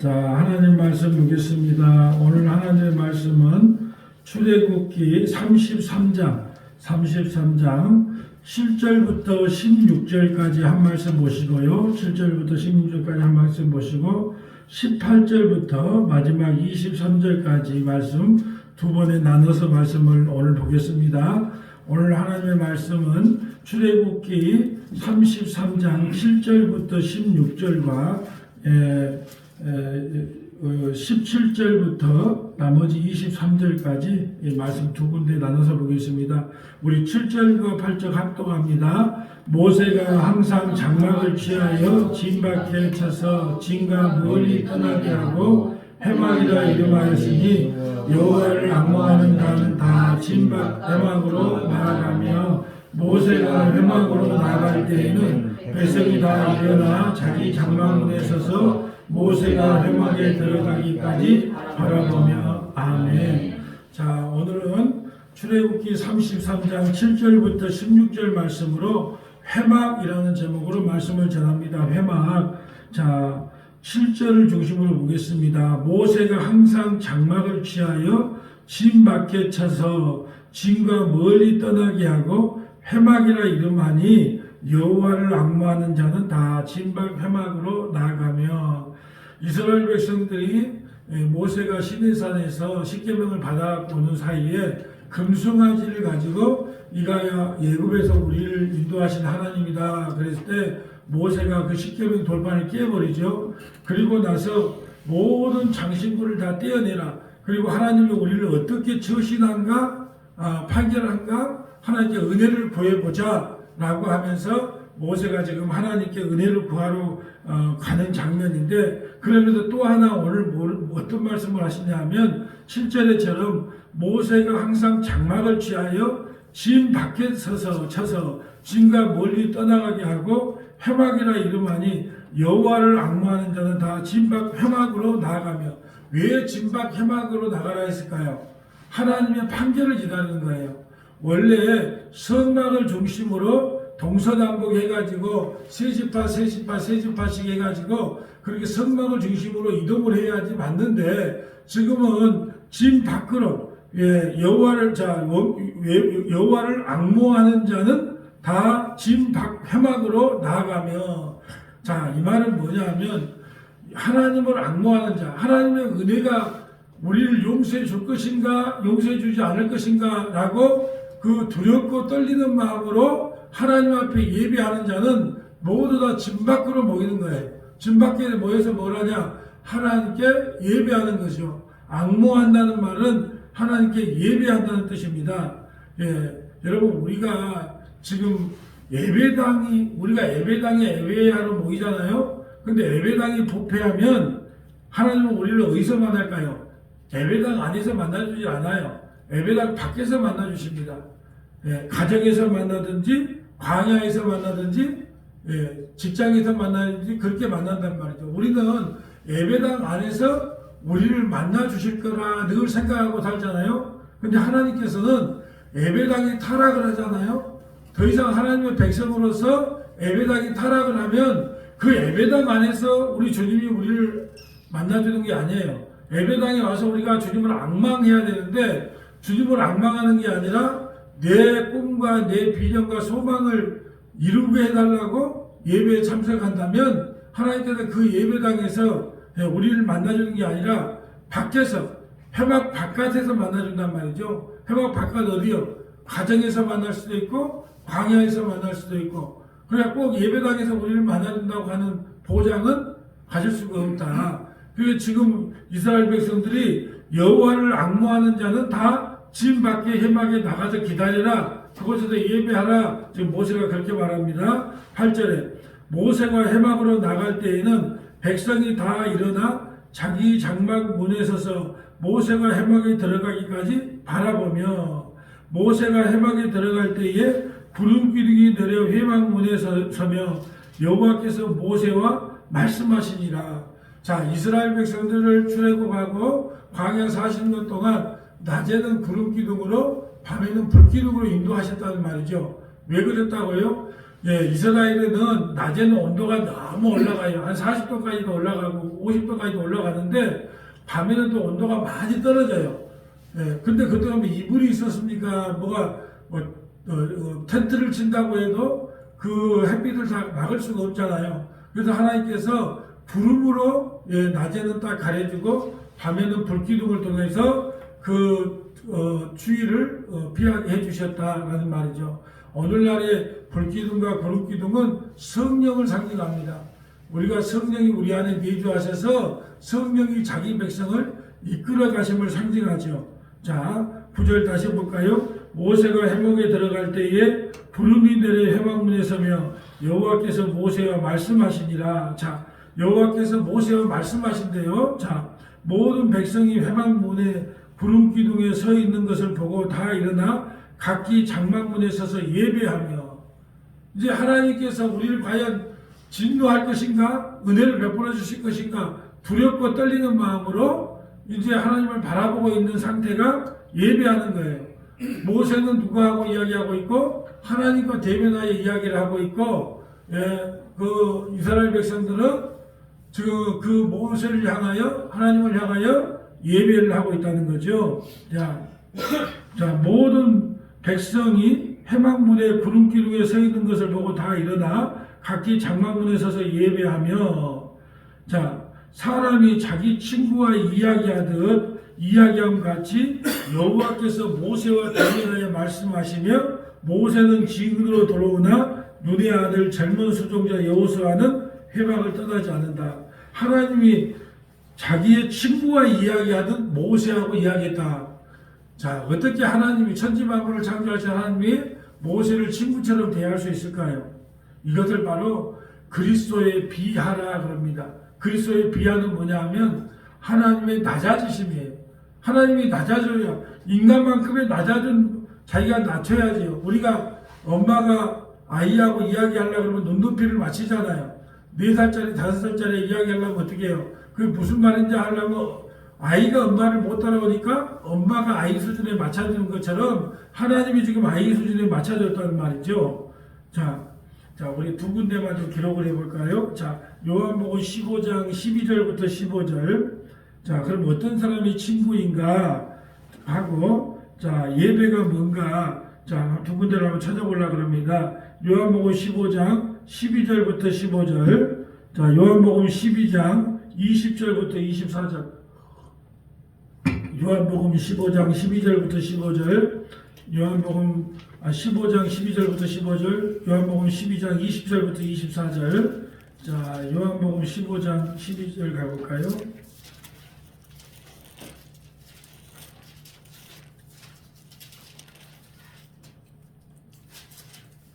자, 하나님 말씀 보겠습니다. 오늘 하나님의 말씀은 출애굽기 33장 7절부터 16절까지 한 말씀 보시고요. 7절부터 16절까지 한 말씀 보시고 18절부터 마지막 23절까지 말씀 두 번에 나눠서 말씀을 오늘 보겠습니다. 오늘 하나님의 말씀은 출애굽기 33장 7절부터 16절과 17절부터 나머지 23절까지 말씀 두 군데 나눠서 보겠습니다. 우리 7절과 8절 합독합니다. 모세가 항상 장막을 취하여 진 밖에 쳐서 진과 멀리 떠나게 하고 해막이라 이름하였으니 여호와를 앙모하는 자는 다 진 밖 해막으로 나아가며 모세가 해막으로 나아갈 때에는 백성이 다 일어나 자기 장막문에 서서 모세가 해막에 들어가기까지 바라보며 아멘. 자, 오늘은 출애굽기 33장 7절부터 16절 말씀으로 해막이라는 제목으로 말씀을 전합니다. 해막. 자, 7절을 중심으로 보겠습니다. 모세가 항상 장막을 취하여 진 밖에 쳐서 진과 멀리 떠나게 하고 해막이라 이름하니 여호와를 앙모하는 자는 다 진 밖 해막으로 나아가며. 이스라엘 백성들이 모세가 시내산에서 십계명을 받아오는 사이에 금송아지를 가지고 이가 예굽에서 우리를 인도하신 하나님이다 그랬을 때 모세가 그 십계명 돌판을 깨버리죠. 그리고 나서 모든 장신구를 다 떼어내라. 그리고 하나님이 우리를 어떻게 처신한가 판결한가 하나님께 은혜를 구해보자 라고 하면서 모세가 지금 하나님께 은혜를 구하러 가는 장면인데, 그러면서 또 하나 오늘 어떤 말씀을 하시냐 하면 7절에처럼 모세가 항상 장막을 취하여 진 밖에 서서 쳐서 진과 멀리 떠나가게 하고 해막이라 이름하니 여호와를 앙모하는 자는 다 진 밖 해막으로 나아가며. 왜 진 밖 해막으로 나가라 했을까요? 하나님의 판결을 기다리는 거예요. 원래 성막을 중심으로 동서남북 해가지고 세지파씩 해가지고 그렇게 성막을 중심으로 이동을 해야지 맞는데, 지금은 진 밖으로 여호와를 앙모하는 자는 다 진 밖 해막으로 나아가며. 자, 이 말은 뭐냐면 하나님을 앙모하는 자, 하나님의 은혜가 우리를 용서해 줄 것인가 용서해 주지 않을 것인가 라고 그 두렵고 떨리는 마음으로 하나님 앞에 예배하는 자는 모두 다 진 밖으로 모이는 거예요. 진 밖에 모여서 뭘 하냐? 하나님께 예배하는 것이요. 앙모한다는 말은 하나님께 예배한다는 뜻입니다. 여러분, 우리가 지금 우리가 예배당에 예배하러 모이잖아요. 근데 예배당이 부패하면 하나님은 우리를 어디서 만날까요? 예배당 안에서 만나주지 않아요. 예배당 밖에서 만나주십니다. 가정에서 만나든지 광야에서 만나든지 직장에서 만나든지 그렇게 만난단 말이죠. 우리는 예배당 안에서 우리를 만나주실 거라 늘 생각하고 살잖아요. 근데 하나님께서는 예배당이 타락을 하잖아요. 더 이상 하나님의 백성으로서 예배당이 타락을 하면 그 예배당 안에서 우리 주님이 우리를 만나주는 게 아니에요. 예배당에 와서 우리가 주님을 앙망해야 되는데, 주님을 앙망하는 게 아니라 내 꿈과 내 비전과 소망을 이루게 해달라고 예배에 참석한다면 하나님께서 그 예배당에서 우리를 만나주는 게 아니라 밖에서, 해막 바깥에서 만나준단 말이죠. 해막 바깥 어디요? 가정에서 만날 수도 있고 광야에서 만날 수도 있고. 그러니까 꼭 예배당에서 우리를 만나준다고 하는 보장은 가질 수가 없다. 그게 지금 이스라엘 백성들이 여호와를 앙모하는 자는 다 진 밖에 해막에 나가서 기다리라. 그곳에서 예배하라. 지금 모세가 그렇게 말합니다. 8절에 모세가 해막으로 나갈 때에는 백성이 다 일어나 자기 장막 문에 서서 모세가 해막에 들어가기까지 바라보며. 모세가 해막에 들어갈 때에 구름 기둥이 내려 해막 문에 서며 여호와께서 모세와 말씀하시니라. 자, 이스라엘 백성들을 출애굽하고 광야 40년 동안 낮에는 구름 기둥으로 밤에는 불 기둥으로 인도하셨다는 말이죠. 왜 그랬다고요? 예, 이스라엘에는 낮에는 온도가 너무 올라가요. 한 40도까지도 올라가고 50도까지도 올라가는데 밤에는 또 온도가 많이 떨어져요. 예, 근데 그동안 이불이 있었습니까? 텐트를 친다고 해도 그 햇빛을 다 막을 수가 없잖아요. 그래서 하나님께서 구름으로 예, 낮에는 딱 가려주고 밤에는 불기둥을 통해서 추위를 피하게 해주셨다라는 말이죠. 오늘날의 불기둥과 구름기둥은 성령을 상징합니다. 우리가 성령이 우리 안에 내주하셔서 성령이 자기 백성을 이끌어 가심을 상징하죠. 자, 9절 다시 볼까요? 모세가 해막에 들어갈 때에 구름이 내려 해막문에 서며 여호와께서 모세와 말씀하시니라. 자, 여호와께서 모세와 말씀하신대요. 자, 모든 백성이 해막문에 구름 기둥에 서 있는 것을 보고 다 일어나 각기 장막문에 서서 예배하며. 이제 하나님께서 우리를 과연 진노할 것인가? 은혜를 베풀어 주실 것인가? 두렵고 떨리는 마음으로 이제 하나님을 바라보고 있는 상태가 예배하는 거예요. 모세는 누구하고 이야기하고 있고 하나님과 대면하여 이야기를 하고 있고, 예, 그 이스라엘 백성들은 지금 그 모세를 향하여 하나님을 향하여 예배를 하고 있다는 거죠. 자, 모든 백성이 해막문에 구름기둥에 서 있는 것을 보고 다 일어나 각기 장막문에 서서 예배하며. 자, 사람이 자기 친구와 이야기하듯 이야기함 같이 여호와께서 모세와 대면하여 말씀하시며 모세는 지근으로 돌아오나 눈의 아들 젊은 수종자 여호수아는 회막을 떠나지 않는다. 하나님이 자기의 친구와 이야기하듯 모세하고 이야기했다. 자, 어떻게 하나님이 천지만물을 창조하신 하나님이 모세를 친구처럼 대할 수 있을까요? 이것을 바로 그리스도의 비하라 그럽니다. 그리스도의 비하는 뭐냐 하면 하나님의 낮아지심이에요. 하나님이 낮아져야 인간만큼의 낮아진 자기가 낮춰야지요. 우리가 엄마가 아이하고 이야기하려고 그러면 눈높이를 맞추잖아요. 4살짜리 5살짜리 이야기하려면 어떻게 해요? 그게 무슨 말인지 하려면 아이가 엄마를 못 따라오니까 엄마가 아이 수준에 맞춰주는 것처럼 하나님이 지금 아이 수준에 맞춰줬다는 말이죠. 자, 우리 두 군데만 좀 기록을 해볼까요? 자, 요한복음 15장 12절부터 15절. 자, 그럼 어떤 사람이 친구인가 하고, 자, 예배가 뭔가, 자, 두 군데를 한번 찾아보려고 합니다. 요한복음 15장 12절부터 15절. 자, 요한복음 12장 20절부터 24절. 요한복음 15장 12절부터 15절. 요한복음 15장 12절부터 15절, 요한복음 12장 20절부터 24절. 자, 요한복음 15장 12절 가볼까요?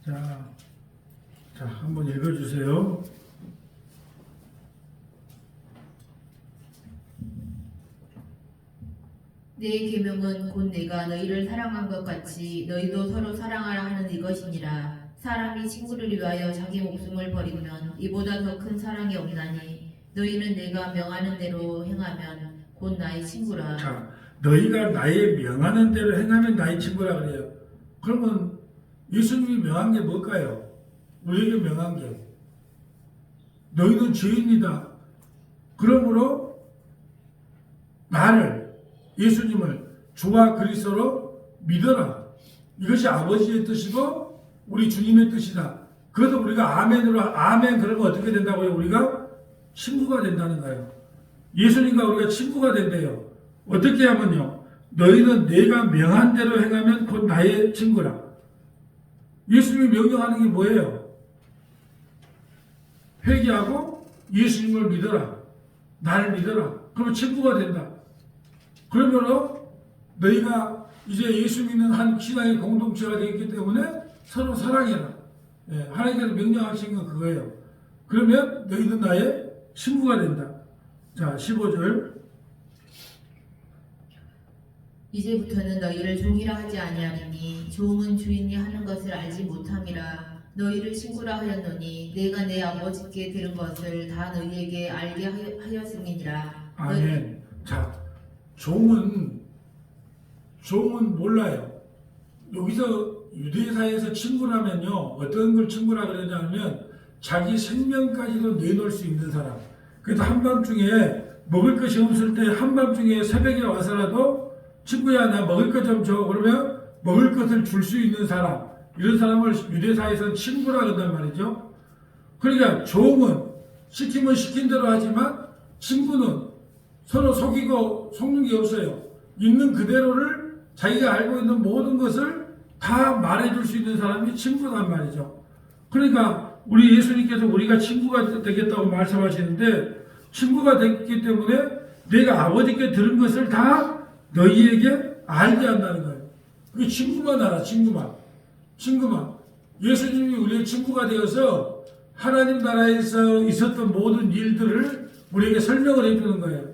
자, 한번 읽어주세요. 내 계명은 곧 내가 너희를 사랑한 것 같이 너희도 서로 사랑하라 하는 이것이니라. 사람이 친구를 위하여 자기 목숨을 버리면 이보다 더 큰 사랑이 없나니 너희는 내가 명하는 대로 행하면 곧 나의 친구라. 자, 너희가 나의 명하는 대로 행하면 나의 친구라 그래요. 그러면 예수님이 명한 게 뭘까요? 우리에게 명한 게 너희는 죄인이다. 그러므로 나를, 예수님을 주와 그리스도로 믿어라. 이것이 아버지의 뜻이고 우리 주님의 뜻이다. 그래서 우리가 아멘으로 아멘 그러면 어떻게 된다고요? 우리가 친구가 된다는 거예요. 예수님과 우리가 친구가 된대요. 어떻게 하면요? 너희는 내가 명한 대로 행하면 곧 나의 친구라. 예수님이 명령하는 게 뭐예요? 회개하고 예수님을 믿어라. 나를 믿어라. 그러면 친구가 된다. 그러므로 너희가 이제 예수 믿는 한 신앙의 공동체가 되기 때문에 서로 사랑해라. 예, 하나님께서 명령하신 건 그거예요. 그러면 너희는 나의 친구가 된다. 자, 15절. 이제부터는 너희를 종이라 하지 아니하리니 종은 주인이 하는 것을 알지 못함이라. 너희를 친구라 하였노니 내가 내 아버지께 들은 것을 다 너희에게 알게 하였음이니라. 아멘. 자, 종은 몰라요. 여기서 유대사에서 친구라면요, 어떤 걸 친구라 그러냐면 자기 생명까지도 내놓을 수 있는 사람. 그래도 한밤중에 먹을 것이 없을 때 한밤중에 새벽에 와서라도 친구야 나 먹을 것 좀 줘. 그러면 먹을 것을 줄 수 있는 사람. 이런 사람을 유대사에서는 친구라 그런단 말이죠. 그러니까 종은 시키면 시킨 대로 하지만 친구는 서로 속이고 속는 게 없어요. 있는 그대로를 자기가 알고 있는 모든 것을 다 말해줄 수 있는 사람이 친구란 말이죠. 그러니까 우리 예수님께서 우리가 친구가 되겠다고 말씀하시는데 친구가 됐기 때문에 내가 아버지께 들은 것을 다 너희에게 알게 한다는 거예요. 그 친구만 알아, 친구만. 예수님이 우리의 친구가 되어서 하나님 나라에서 있었던 모든 일들을 우리에게 설명을 해주는 거예요.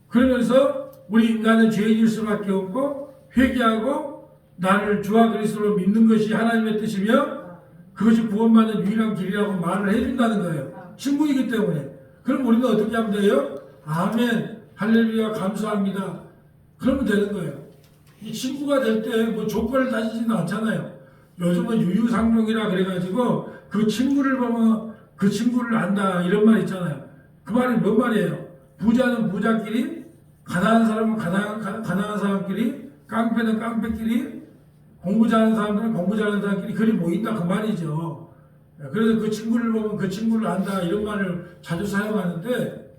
그러면서 우리 인간은 죄인일 수밖에 없고 회개하고 나를 주와 그리스도로 믿는 것이 하나님의 뜻이며 그것이 구원받는 유일한 길이라고 말을 해준다는 거예요. 친구이기 때문에. 그럼 우리는 어떻게 하면 돼요? 아멘, 할렐루야, 감사합니다. 그러면 되는 거예요. 이 친구가 될 때 뭐 조건을 따지지는 않잖아요. 요즘은 유유상종이라 그래가지고 그 친구를 보면 그 친구를 안다 이런 말 있잖아요. 그 말이 뭔 말이에요? 부자는 부자끼리, 가난한 사람은 가난한 사람끼리, 깡패는 깡패끼리, 공부 잘하는 사람들은 공부 잘하는 사람끼리 그리 모인다 그 말이죠. 그래서 그 친구를 보면 그 친구를 안다 이런 말을 자주 사용하는데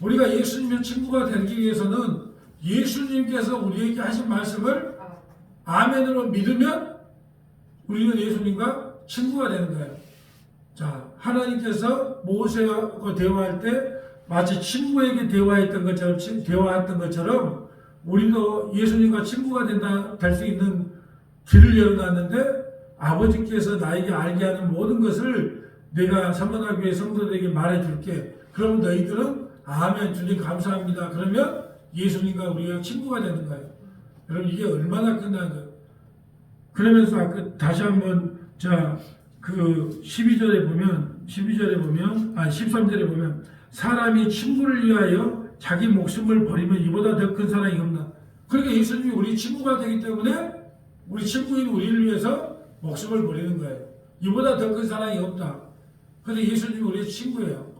우리가 예수님의 친구가 되기 위해서는 예수님께서 우리에게 하신 말씀을 아멘으로 믿으면 우리는 예수님과 친구가 되는 거예요. 자, 하나님께서 모세와 대화할 때 마치 친구에게 대화했던 것처럼 우리도 예수님과 친구가 될 수 있는 길을 열어놨는데 아버지께서 나에게 알게 하는 모든 것을 내가 사모나교회 성도들에게 말해줄게. 그럼 너희들은 아멘 주님 감사합니다. 그러면 예수님과 우리가 친구가 되는 거예요. 여러분 이게 얼마나 끝난 거예요. 그러면서 아까 다시 한번 그 13절에 보면 사람이 친구를 위하여 자기 목숨을 버리면 이보다 더 큰 사랑이 없나. 그러니까 예수님이 우리 친구가 되기 때문에 우리 친구인 우리를 위해서 목숨을 버리는 거예요. 이보다 더 큰 사랑이 없다. 그런데 예수님이 우리의 친구예요.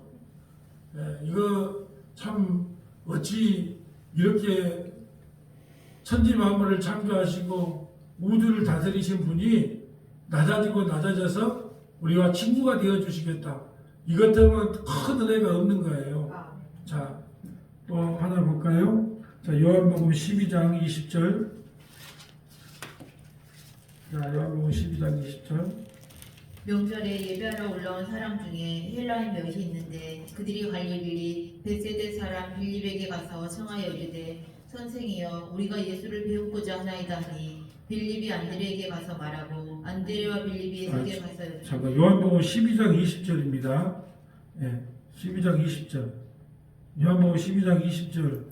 이거 참 어찌 이렇게 천지 만물을 창조하시고 우주를 다스리신 분이 낮아져서 우리와 친구가 되어 주시겠다. 이것 때문에 큰 은혜가 없는 거예요. 자, 또 하나 볼까요? 자, 요한복음 12장 20절. 자, 요한복음 12장 20절. 명절에 예배하러 올라온 사람 중에 헬라인 몇이 있는데 그들이 갈릴리 벳세대 사람 빌립에게 가서 청하여 이르되 선생이여 우리가 예수를 배우고자 하나이다 하니 빌립이 안드레에게 가서 말하고 안드레와 빌립이 예수께 가서 잠깐 요한복음 12장 20절입니다. 예, 12장 20절. 요한복음 12장 20절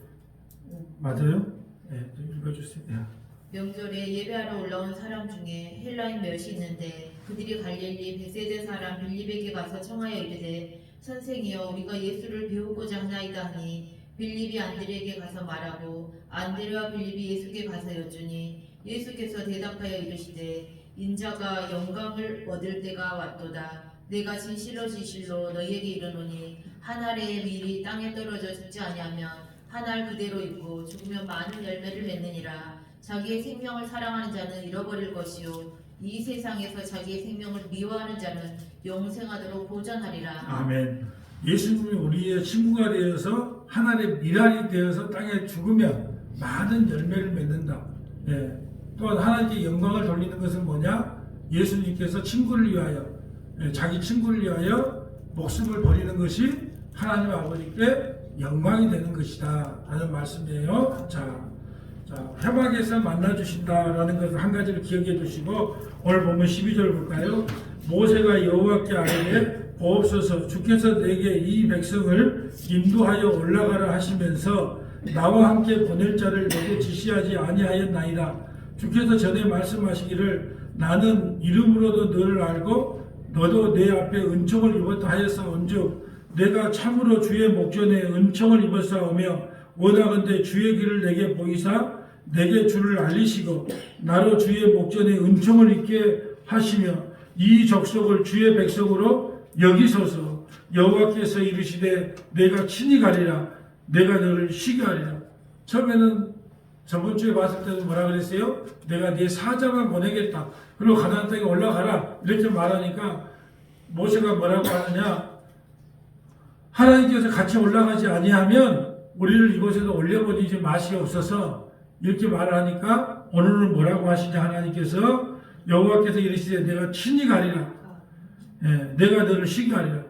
맞아요? 예, 좀 읽어주세요. 예. 명절에 예배하러 올라온 사람 중에 헬라인 몇이 있는데 그들이 갈릴리 벳세대 사람 빌립에게 가서 청하여 이르되 선생이여 우리가 예수를 배우고자 하나이다 하니 빌립이 안드레에게 가서 말하고 안드레와 빌립이 예수께 가서 여쭈니 예수께서 대답하여 이르시되 인자가 영광을 얻을 때가 왔도다. 내가 진실로 너희에게 이르노니 한 알의 밀이 땅에 떨어져 죽지 아니하면 한 알 그대로 있고 죽으면 많은 열매를 맺느니라. 자기의 생명을 사랑하는 자는 잃어버릴 것이요 이 세상에서 자기의 생명을 미워하는 자는 영생하도록 보전하리라. 아멘. 예수님이 우리의 친구가 되어서 하나님의 미랄이 되어서 땅에 죽으면 많은 열매를 맺는다. 예. 또한 하나님께 영광을 돌리는 것은 뭐냐? 예수님께서 친구를 위하여 자기 친구를 위하여 목숨을 버리는 것이 하나님 아버지께 영광이 되는 것이다 라는 말씀이에요. 자, 회막에서 만나주신다라는 것을 한 가지를 기억해 주시고 오늘 보면 12절 볼까요? 모세가 여호와께 아뢰되 보옵소서 주께서 내게 이 백성을 인도하여 올라가라 하시면서 나와 함께 보낼 자를 내게 지시하지 아니하였나이다. 주께서 전에 말씀하시기를 나는 이름으로도 너를 알고 너도 내 앞에 은총을 입었다 하였사온즉 내가 참으로 주의 목전에 은총을 입었사오며 원하건대 주의 길을 내게 보이사 내게 주를 알리시고 나로 주의 목전에 은총을 있게 하시며 이 족속을 주의 백성으로 여기소서. 여호와께서 이르시되 내가 친히 가리라. 내가 너를 쉬게 하리라. 처음에는 저번 주에 봤을 때는 뭐라 그랬어요? 내가 네 사자만 보내겠다. 그리고 가나안 땅에 올라가라. 이렇게 말하니까 모세가 뭐라고 하느냐? 하나님께서 같이 올라가지 아니하면 우리를 이곳에서 올려보내지 마시옵소서. 이렇게 말하니까 오늘은 뭐라고 하시냐? 하나님께서 여호와께서 이르시되 내가 친히 가리라. 내가 너를 쉬게 하리라.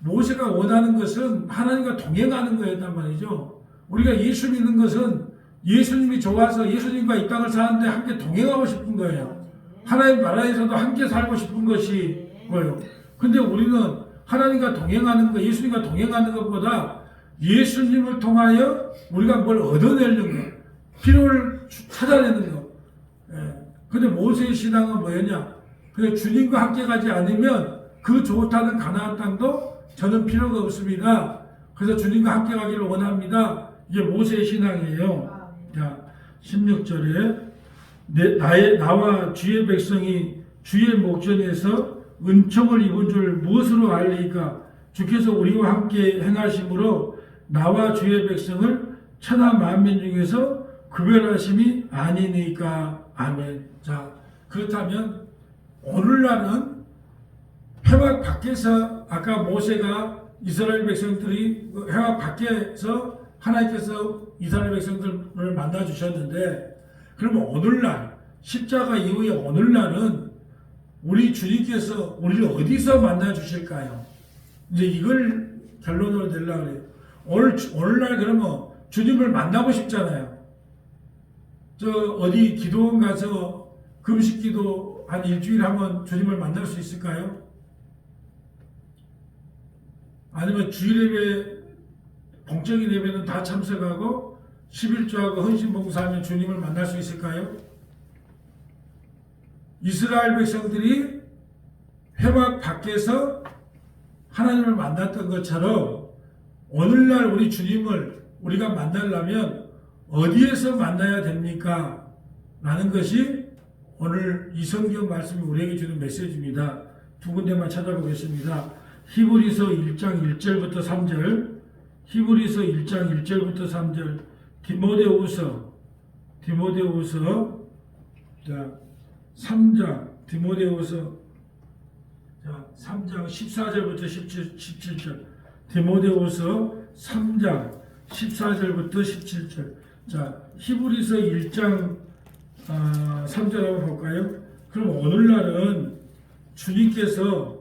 모세가 원하는 것은 하나님과 동행하는 거였단 말이죠. 우리가 예수 믿는 것은 예수님이 좋아서 예수님과 이 땅을 사는데 함께 동행하고 싶은 거예요. 하나님 나라에서도 함께 살고 싶은 것이 뭐예요. 근데 우리는 하나님과 동행하는 것, 예수님과 동행하는 것보다 예수님을 통하여 우리가 뭘 얻어내는 것, 필요를 찾아내는 것. 근데 모세의 신앙은 뭐였냐? 그냥 주님과 함께 가지 않으면 그 좋다는 가나안 땅도 저는 필요가 없습니다. 그래서 주님과 함께 가기를 원합니다. 이게 모세의 신앙이에요. 자, 16절에 나와 주의 백성이 주의 목전에서 은총을 입은 줄 무엇으로 알리까? 주께서 우리와 함께 행하심으로 나와 주의 백성을 천하 만민 중에서 구별하심이 아니니까. 아멘. 자, 그렇다면 오늘날은 회막 밖에서 아까 모세가 이스라엘 백성들이 회막 밖에서 하나님께서 이스라엘 백성들을 만나 주셨는데, 그러면 오늘날 십자가 이후에 오늘날은 우리 주님께서 우리를 어디서 만나 주실까요? 이제 이걸 결론으로 내려고 그래요. 오늘날 그러면 주님을 만나고 싶잖아요. 저 어디 기도원 가서 금식 기도 한 일주일 하면 주님을 만날 수 있을까요? 아니면 주일 예배, 공적인 예배는 다 참석하고 11조하고 헌신봉사하면 주님을 만날 수 있을까요? 이스라엘 백성들이 회막 밖에서 하나님을 만났던 것처럼 오늘날 우리 주님을 우리가 만나려면 어디에서 만나야 됩니까? 라는 것이 오늘 이 성경 말씀이 우리에게 주는 메시지입니다. 두 군데만 찾아보겠습니다. 히브리서 1장 1절부터 3절, 히브리서 1장 1절부터 3절, 디모데후서 자 3장 디모데후서 자 3장 14절부터 17절, 디모데후서 3장 14절부터 17절. 자, 히브리서 1장 3절 한번 볼까요? 그럼 오늘날은 주님께서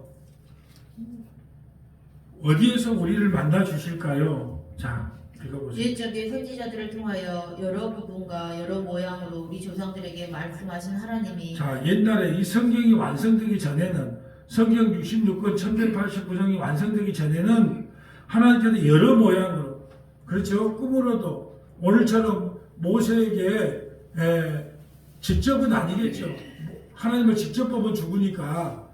어디에서 우리를 만나 주실까요? 자, 읽어보세요. 옛적의 선지자들을 통하여 여러 부분과 여러 모양으로 우리 조상들에게 말씀하신 하나님이, 자, 옛날에 이 성경이 완성되기 전에는, 성경 66권 1189장이 완성되기 전에는 하나님께서 여러 모양으로, 그렇죠? 꿈으로도 오늘처럼 모세에게 직접은 아니겠죠. 하나님을 직접 보면 죽으니까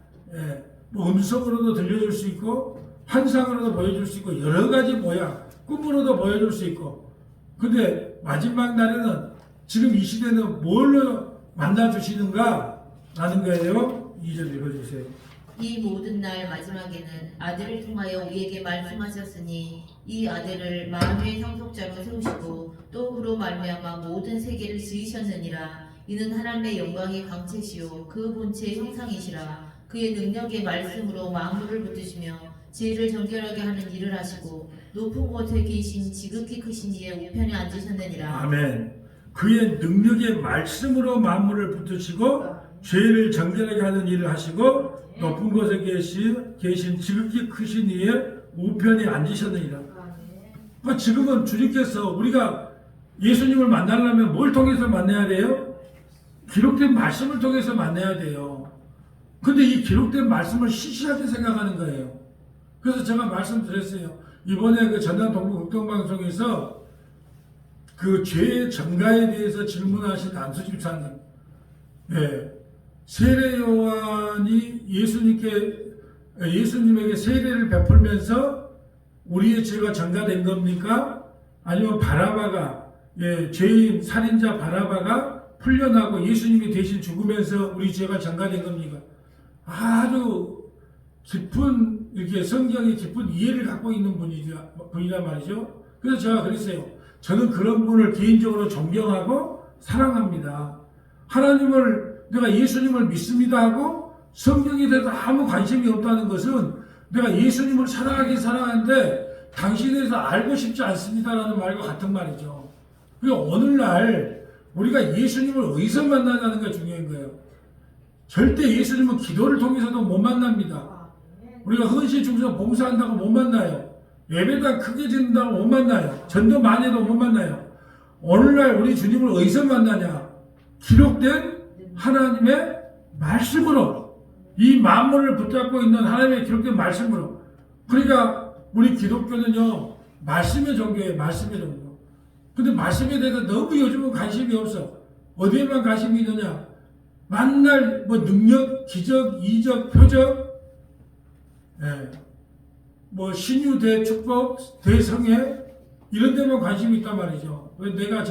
뭐 음성으로도 들려줄 수 있고 환상으로도 보여줄 수 있고 여러 가지 모양, 꿈으로도 보여줄 수 있고. 근데 마지막 날에는 지금 이 시대는 뭘로 만나주시는가? 라는 거예요. 2절 읽어주세요. 이 모든 날 마지막에는 아들을 통하여 우리에게 말씀하셨으니 이 아들을 만유의 상속자로 세우시고 또 그로 말미암아 모든 세계를 지으셨느니라. 이는 하나님의 영광의 광채시요 그 본체의 형상이시라. 그의 능력의 말씀으로 만물을 붙드시며 지혜를 정결하게 하는 일을 하시고 높은 곳에 계신 지극히 크신 이의 우편에 앉으셨느니라. 아멘. 그의 능력의 말씀으로 만물을 붙드시고 죄를 정결하게 하는 일을 하시고 높은 곳에 계신 지극히 크신 이의 우편에 앉으셨느니라. 그러니까 지금은 주님께서 우리가 예수님을 만나려면 뭘 통해서 만나야 돼요? 기록된 말씀을 통해서 만나야 돼요. 근데 이 기록된 말씀을 시시하게 생각하는 거예요. 그래서 제가 말씀드렸어요. 이번에 그 전남 동부 극동방송에서 그 죄의 전가에 대해서 질문하신 안수 집사님, 세례 요한이 예수님에게 세례를 베풀면서 우리의 죄가 전가된 겁니까? 아니면 바라바가 죄인 살인자 바라바가 풀려나고 예수님이 대신 죽으면서 우리 죄가 전가된 겁니까? 아주 깊은 이렇게 성경의 깊은 이해를 갖고 있는 분이란 말이죠. 그래서 제가 그랬어요. 저는 그런 분을 개인적으로 존경하고 사랑합니다. 하나님을 내가 예수님을 믿습니다 하고 성경에 대해서 아무 관심이 없다는 것은 내가 예수님을 사랑하긴 사랑하는데 당신에 대해서 알고 싶지 않습니다라는 말과 같은 말이죠. 그리고 오늘날 우리가 예수님을 어디서 만나냐는 게 중요한 거예요. 절대 예수님은 기도를 통해서도 못 만납니다. 우리가 헌신 중에서 봉사한다고 못 만나요. 예배당 크게 짓는다고 못 만나요. 전도 많이 해도 못 만나요. 오늘날 우리 주님을 어디서 만나냐? 기록된 하나님의 말씀으로, 이 만물을 붙잡고 있는 하나님의 기록된 말씀으로. 그러니까 우리 기독교는요, 말씀의 종교예요. 말씀의 종교. 근데 말씀에 대해서 너무 요즘은 관심이 없어. 어디에만 관심이 있느냐? 만날 뭐 능력, 기적, 이적, 표적, 뭐 신유 대축복, 대성회 이런 데만 관심이 있단 말이죠. 내가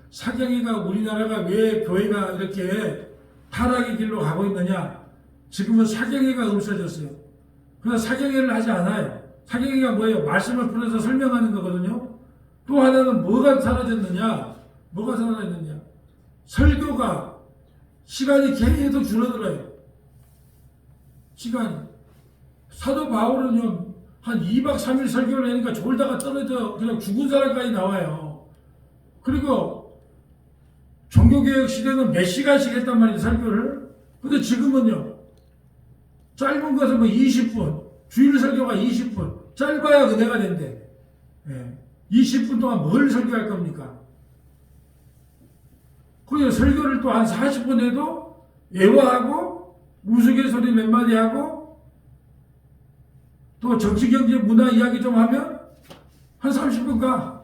사경이가 우리나라가 왜 교회가 이렇게 타락의 길로 가고 있느냐? 지금은 사경회가 없어졌어요. 그래서 사경회를 하지 않아요. 사경회가 뭐예요? 말씀을 풀어서 설명하는 거거든요. 또 하나는 뭐가 사라졌느냐? 뭐가 사라졌느냐? 설교가 시간이 계속 줄어들어요. 시간이. 사도 바울은요, 한 2박 3일 설교를 하니까 졸다가 떨어져 그냥 죽은 사람까지 나와요. 그리고 종교개혁 시대는 몇 시간씩 했단 말이에요, 설교를. 근데 지금은요, 짧은 것은 뭐 20분, 주일 설교가 20분, 짧아야 은혜가 된대. 20분 동안 뭘 설교할 겁니까? 그리고 설교를 또 한 40분 해도 예화하고 우스갯소리 몇 마디 하고 또 정치, 경제, 문화 이야기 좀 하면 한 30분 가.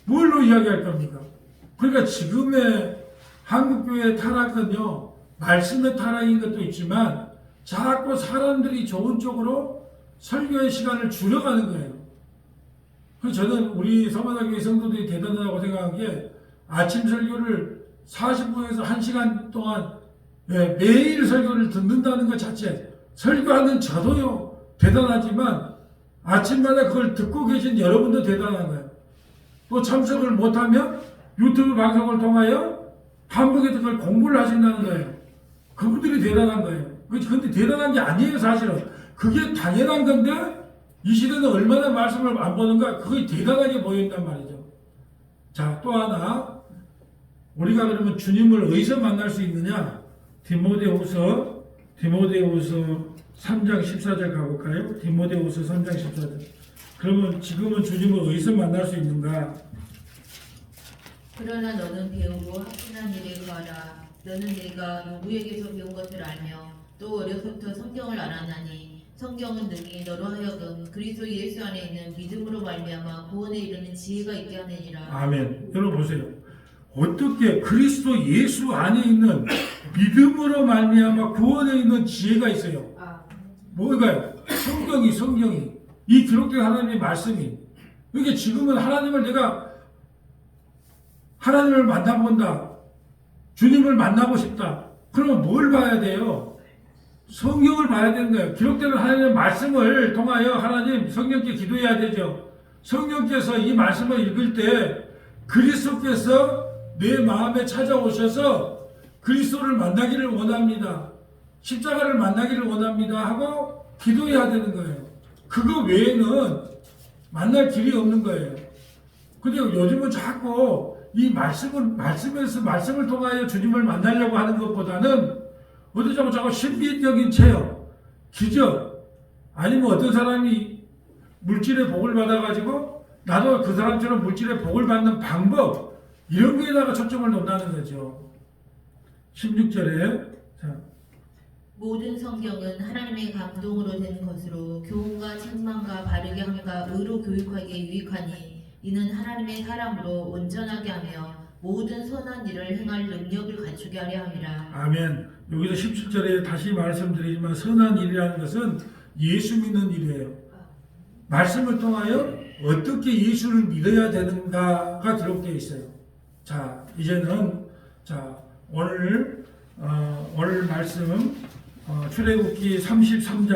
뭘로 이야기할 겁니까? 그러니까 지금의 한국교회 타락은요, 말씀의 타락인 것도 있지만 자꾸 사람들이 좋은 쪽으로 설교의 시간을 줄여가는 거예요. 그래서 저는 우리 서만화교회 성도들이 대단하다고 생각한 게 아침 설교를 40분에서 1시간 동안 매일 설교를 듣는다는 것 자체, 설교하는 저도요 대단하지만 아침마다 그걸 듣고 계신 여러분도 대단한 거예요. 또 참석을 못하면 유튜브 방송을 통하여 한국에서 그걸 공부를 하신다는 거예요. 그분들이 대단한 거예요. 근데 대단한 게 아니에요, 사실은. 그게 당연한 건데 이 시대는 얼마나 말씀을 안 보는가, 그게 대단하게 보인단 말이죠. 자, 또 하나, 우리가 그러면 주님을 어디서 만날 수 있느냐? 디모데후서 3장 14절 가볼까요? 디모데후서 3장 14절. 그러면 지금은 주님을 어디서 만날 수 있는가? 그러나 너는 배우고 학문한 일에 구하라. 너는 내가 누구에게서 배운 것을 알며 또 어려서부터 성경을 알았나니 성경은 능히 너로 하여금 그리스도 예수 안에 있는 믿음으로 말미암아 구원에 이르는 지혜가 있게 하느니라. 아멘. 여러분 보세요. 어떻게 그리스도 예수 안에 있는 믿음으로 말미암아 구원에 있는 지혜가 있어요. 뭐가요? 성경이 이 기록된 하나님의 말씀이. 그러니까 지금은 하나님을 만나본다, 주님을 만나고 싶다. 그러면 뭘 봐야 돼요? 성경을 봐야 되는 거예요. 기록되는 하나님의 말씀을 통하여 하나님 성령께 기도해야 되죠. 성령께서 이 말씀을 읽을 때 그리스도께서 내 마음에 찾아오셔서 그리스도를 만나기를 원합니다. 십자가를 만나기를 원합니다 하고 기도해야 되는 거예요. 그거 외에는 만날 길이 없는 거예요. 근데 요즘은 자꾸 이 말씀을 통하여 주님을 만나려고 하는 것보다는 어디 자꾸 신비적인 체험, 기적, 아니면 어떤 사람이 물질의 복을 받아가지고 나도 그 사람처럼 물질의 복을 받는 방법, 이런 거에다가 초점을 놓는다는 거죠. 16절에 모든 성경은 하나님의 감동으로 된 것으로 교훈과 책망과 바르게 함과 의로 교육하기에 유익하니 이는 하나님의 사람으로 온전하게 하며 모든 선한 일을 행할 능력을 갖추게 하려 함이라. 아멘. 여기서 17절에 다시 말씀드리지만 선한 일이라는 것은 예수 믿는 일이에요. 말씀을 통하여 어떻게 예수를 믿어야 되는가가 기록되어 있어요. 자, 이제는 오늘 말씀 출애굽기 33장